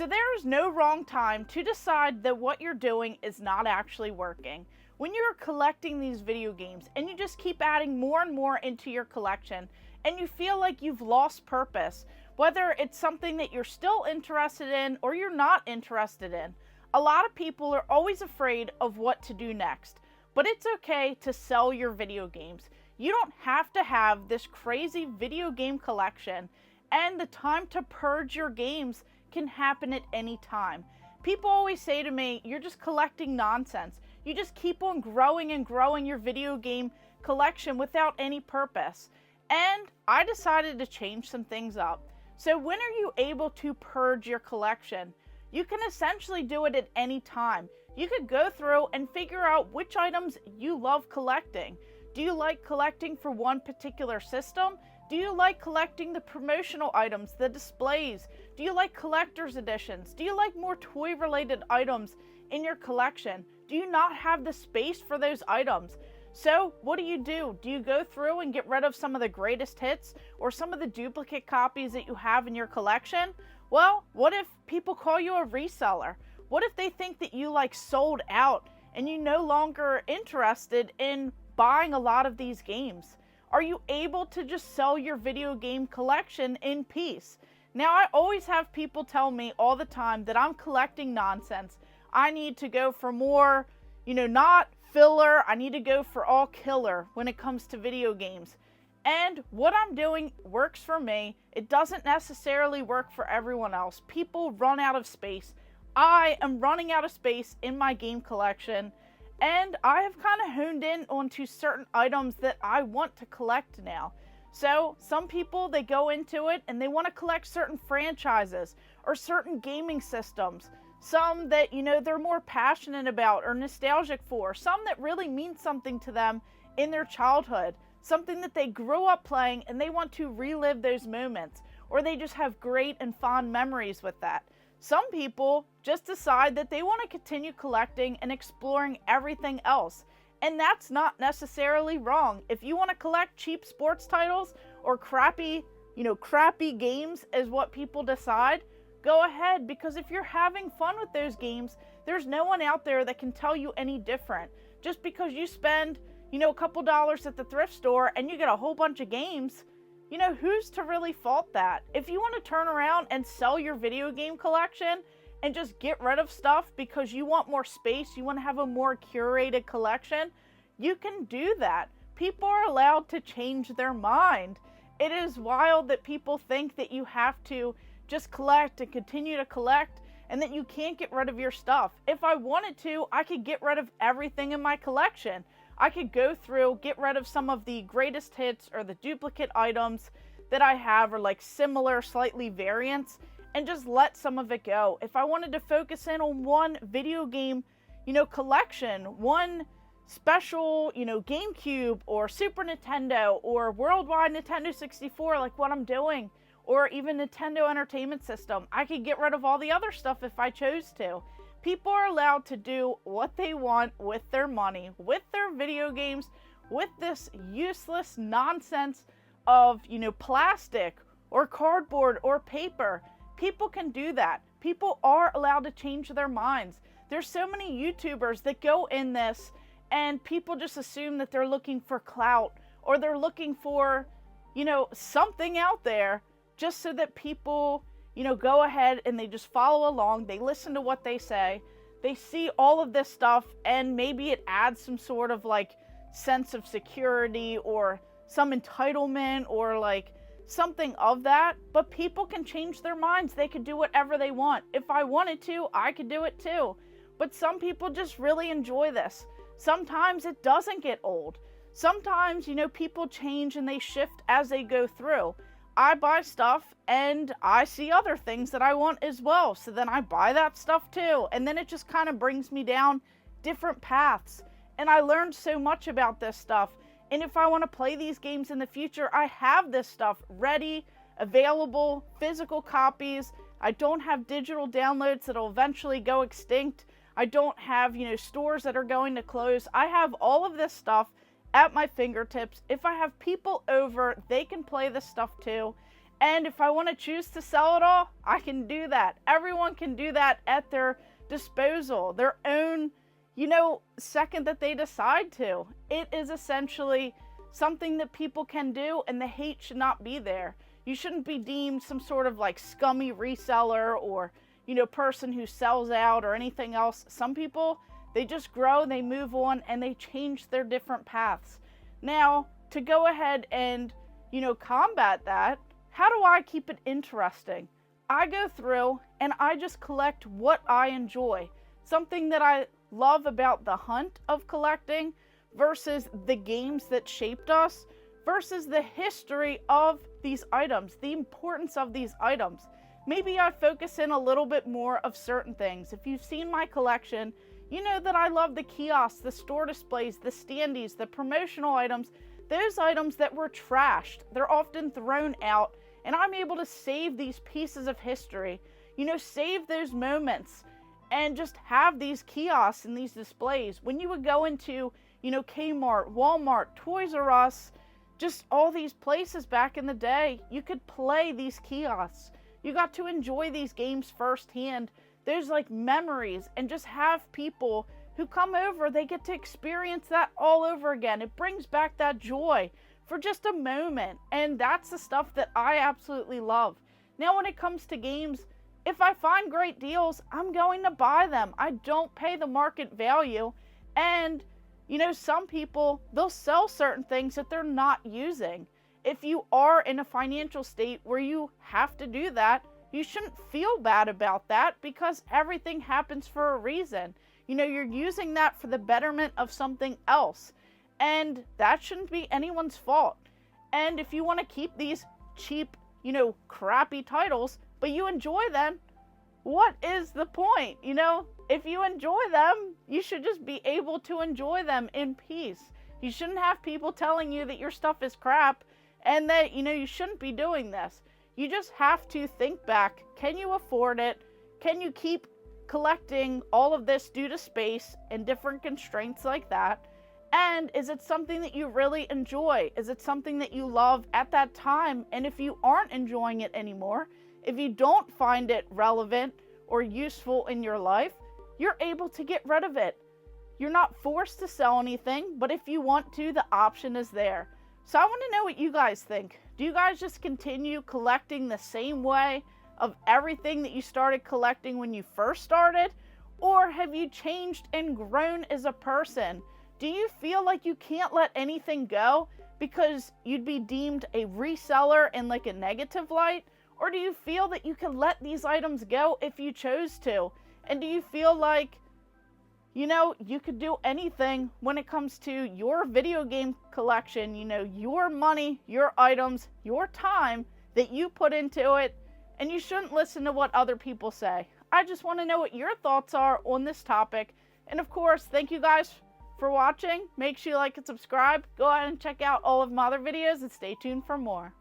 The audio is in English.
So there is no wrong time to decide that what you're doing is not actually working. When you're collecting these video games and you just keep adding more and more into your collection and you feel like you've lost purpose, whether it's something that you're still interested in or you're not interested in, a lot of people are always afraid of what to do next. But it's okay to sell your video games. You don't have to have this crazy video game collection, and the time to purge your games can happen at any time. People always say to me, you're just collecting nonsense. You just keep on growing and growing your video game collection without any purpose. And I decided to change some things up. So when are you able to purge your collection? You can essentially do it at any time. You could go through and figure out which items you love collecting. Do you like collecting for one particular system? Do you like collecting the promotional items, the displays? Do you like collector's editions? Do you like more toy-related items in your collection? Do you not have the space for those items? So what do? Do you go through and get rid of some of the greatest hits or some of the duplicate copies that you have in your collection? Well, what if people call you a reseller? What if they think that you sold out and you no longer interested in buying a lot of these games? Are you able to just sell your video game collection in peace? Now, I always have people tell me all the time that I'm collecting nonsense. I need to go for more, not filler. I need to go for all killer when it comes to video games. And what I'm doing works for me. It doesn't necessarily work for everyone else. People run out of space. I am running out of space in my game collection. And I have kind of honed in onto certain items that I want to collect now. So some people, they go into it and they want to collect certain franchises or certain gaming systems. Some that, they're more passionate about or nostalgic for. Some that really mean something to them in their childhood. Something that they grew up playing and they want to relive those moments. Or they just have great and fond memories with that. Some people just decide that they want to continue collecting and exploring everything else. And that's not necessarily wrong. If you want to collect cheap sports titles or crappy games is what people decide, go ahead. Because if you're having fun with those games, there's no one out there that can tell you any different. Just because you spend, a couple dollars at the thrift store and you get a whole bunch of games, who's to really fault that? If you want to turn around and sell your video game collection and just get rid of stuff because you want more space, you want to have a more curated collection, you can do that. People are allowed to change their mind. It is wild that people think that you have to just collect and continue to collect and that you can't get rid of your stuff. If I wanted to, I could get rid of everything in my collection. I could go through, get rid of some of the greatest hits or the duplicate items that I have or similar, slightly variants, and just let some of it go. If I wanted to focus in on one video game, collection, one special, GameCube or Super Nintendo or worldwide Nintendo 64, like what I'm doing, or even Nintendo Entertainment System, I could get rid of all the other stuff if I chose to. People are allowed to do what they want with their money, with their video games, with this useless nonsense of, plastic or cardboard or paper. People can do that. People are allowed to change their minds. There's so many YouTubers that go in this and people just assume that they're looking for clout or they're looking for, something out there just so that people go ahead and they just follow along. They listen to what they say. They see all of this stuff and maybe it adds some sort of sense of security or some entitlement or something of that. But people can change their minds. They could do whatever they want. If I wanted to, I could do it too. But some people just really enjoy this. Sometimes it doesn't get old. Sometimes, people change and they shift as they go through. I buy stuff and I see other things that I want as well. So then I buy that stuff too. And then it just kind of brings me down different paths. And I learned so much about this stuff. And if I want to play these games in the future, I have this stuff ready, available, physical copies. I don't have digital downloads that'll eventually go extinct. I don't have, stores that are going to close. I have all of this stuff at my fingertips. If I have people over, they can play this stuff too. And if I want to choose to sell it all, I can do that. Everyone can do that at their disposal, their own, second that they decide to. It is essentially something that people can do, and the hate should not be there. You shouldn't be deemed some sort of like scummy reseller or, person who sells out or anything else. Some people, they just grow, they move on, and they change their different paths. Now, to go ahead and, combat that, how do I keep it interesting? I go through and I just collect what I enjoy. Something that I love about the hunt of collecting versus the games that shaped us versus the history of these items, the importance of these items. Maybe I focus in a little bit more of certain things. If you've seen my collection, you know that I love the kiosks, the store displays, the standees, the promotional items, those items that were trashed. They're often thrown out, and I'm able to save these pieces of history, save those moments, and just have these kiosks and these displays. When you would go into, Kmart, Walmart, Toys R Us, just all these places back in the day, you could play these kiosks. You got to enjoy these games firsthand. There's like memories, and just have people who come over, they get to experience that all over again. It brings back that joy for just a moment, and that's the stuff that I absolutely love. Now, when it comes to games, if I find great deals, I'm going to buy them. I don't pay the market value, and some people, they'll sell certain things that they're not using. If you are in a financial state where you have to do that, you shouldn't feel bad about that, because everything happens for a reason. You're using that for the betterment of something else, and that shouldn't be anyone's fault. And if you want to keep these cheap, crappy titles, but you enjoy them, what is the point? If you enjoy them, you should just be able to enjoy them in peace. You shouldn't have people telling you that your stuff is crap and that, you shouldn't be doing this. You just have to think back. Can you afford it? Can you keep collecting all of this due to space and different constraints like that? And is it something that you really enjoy? Is it something that you love at that time? And if you aren't enjoying it anymore, if you don't find it relevant or useful in your life, you're able to get rid of it. You're not forced to sell anything, but if you want to, the option is there. So I want to know what you guys think. Do you guys just continue collecting the same way of everything that you started collecting when you first started? Or have you changed and grown as a person? Do you feel like you can't let anything go because you'd be deemed a reseller in like a negative light? Or do you feel that you can let these items go if you chose to? And do you feel like, you could do anything when it comes to your video game collection, your money, your items, your time that you put into it, and you shouldn't listen to what other people say? I just want to know what your thoughts are on this topic. And of course, thank you guys for watching. Make sure you like and subscribe. Go ahead and check out all of my other videos and stay tuned for more.